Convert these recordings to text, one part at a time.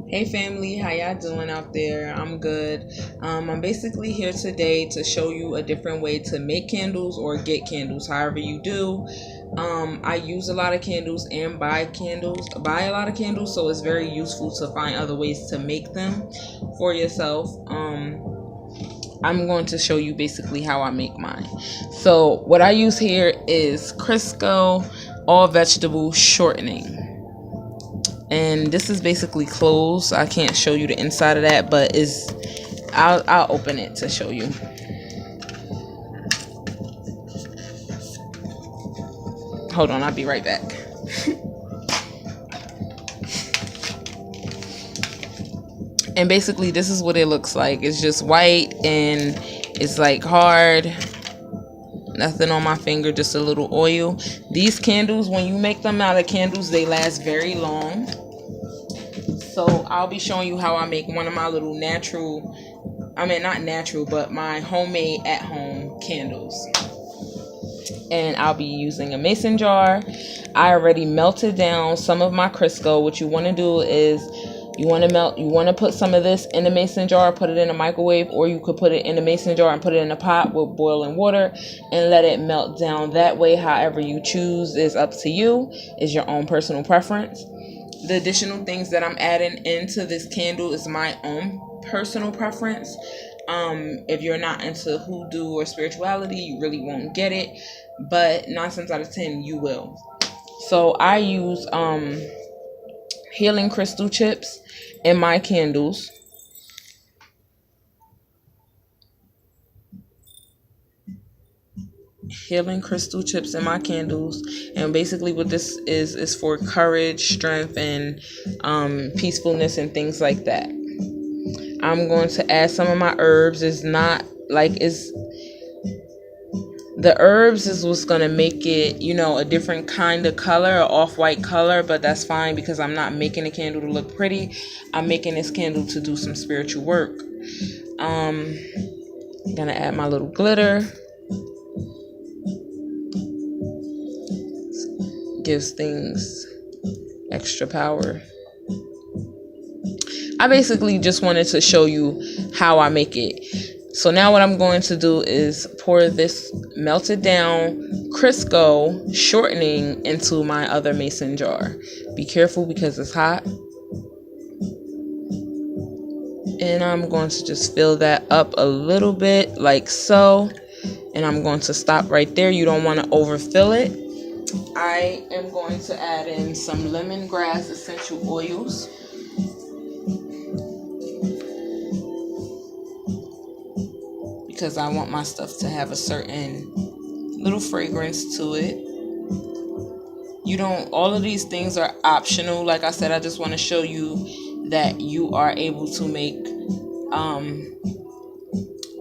Hey family, how y'all doing out there? I'm good. I'm basically here today to show you a different way to make candles or get candles, however you do. I use a lot of candles and buy a lot of candles, so it's very useful to find other ways to make them for yourself. I'm going to show you basically how I make mine. So what I use here is Crisco all vegetable shortening. And this is basically closed. I can't show you the inside of that, but I'll open it to show you. Hold on, I'll be right back. And basically this is what it looks like. It's just white and it's like hard. Nothing on my finger, just a little oil. These candles, when you make them out of candles, they last very long. So I'll be showing you how I make one of my little not natural, but my homemade at-home candles. And I'll be using a mason jar. I already melted down some of my Crisco. What you want to do is you want to put some of this in a mason jar, put it in a microwave, or you could put it in a mason jar and put it in a pot with boiling water and let it melt down. That way, however you choose is up to you, is your own personal preference. The additional things that I'm adding into this candle is my own personal preference. If you're not into hoodoo or spirituality, you really won't get it, but 9 times out of 10 you will. So I use healing crystal chips in my candles. Healing crystal chips in my candles, and basically what this is for courage, strength, and peacefulness and things like that. I'm going to add some of my herbs. The herbs is what's going to make it, a different kind of color, or off-white color, but that's fine because I'm not making a candle to look pretty. I'm making this candle to do some spiritual work. I'm going to add my little glitter. Gives things extra power. I basically just wanted to show you how I make it. So now what I'm going to do is pour this melted down Crisco shortening into my other mason jar. Be careful because it's hot. And I'm going to just fill that up a little bit like so. And I'm going to stop right there. You don't want to overfill it. I am going to add in some lemongrass essential oils. Because I want my stuff to have a certain little fragrance to it. All of these things are optional. Like I said, I just want to show you that you are able to make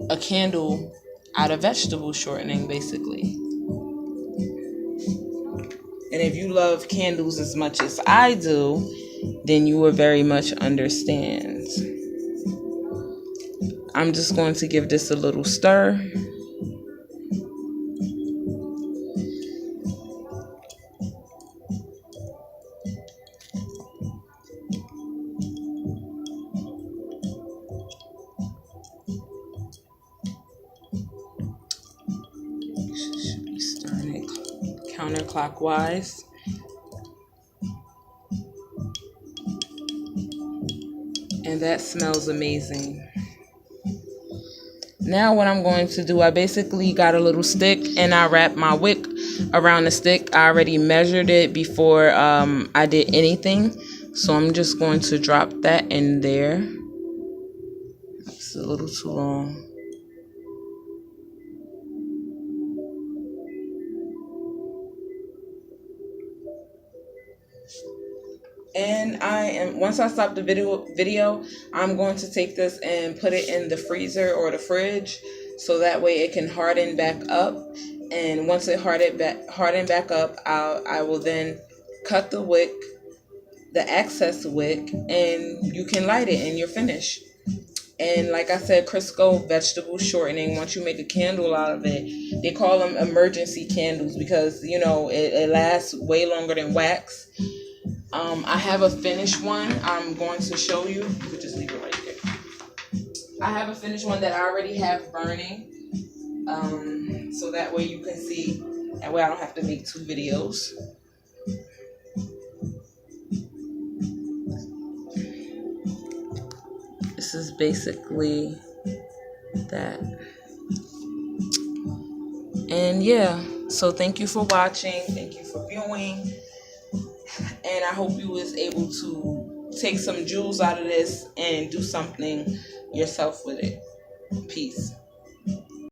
a candle out of vegetable shortening, basically. And if you love candles as much as I do, then you will very much understand. I'm just going to give this a little stir. Should be stirring it counterclockwise. And that smells amazing. Now what I'm going to do, I basically got a little stick and I wrapped my wick around the stick. I already measured it before I did anything. So I'm just going to drop that in there. It's a little too long. And once I stop the video, I'm going to take this and put it in the freezer or the fridge, so that way it can harden back up. And once it hardened back up, I will then cut the wick, the excess wick, and you can light it and you're finished. And like I said, Crisco vegetable shortening, once you make a candle out of it, they call them emergency candles because, it lasts way longer than wax. I have a finished one. I'm going to show you. You could just leave it right there. I have a finished one that I already have burning. So that way you can see. That way I don't have to make 2 videos. This is basically that. And yeah, so thank you for watching. Thank you for viewing. And I hope you was able to take some jewels out of this and do something yourself with it. Peace.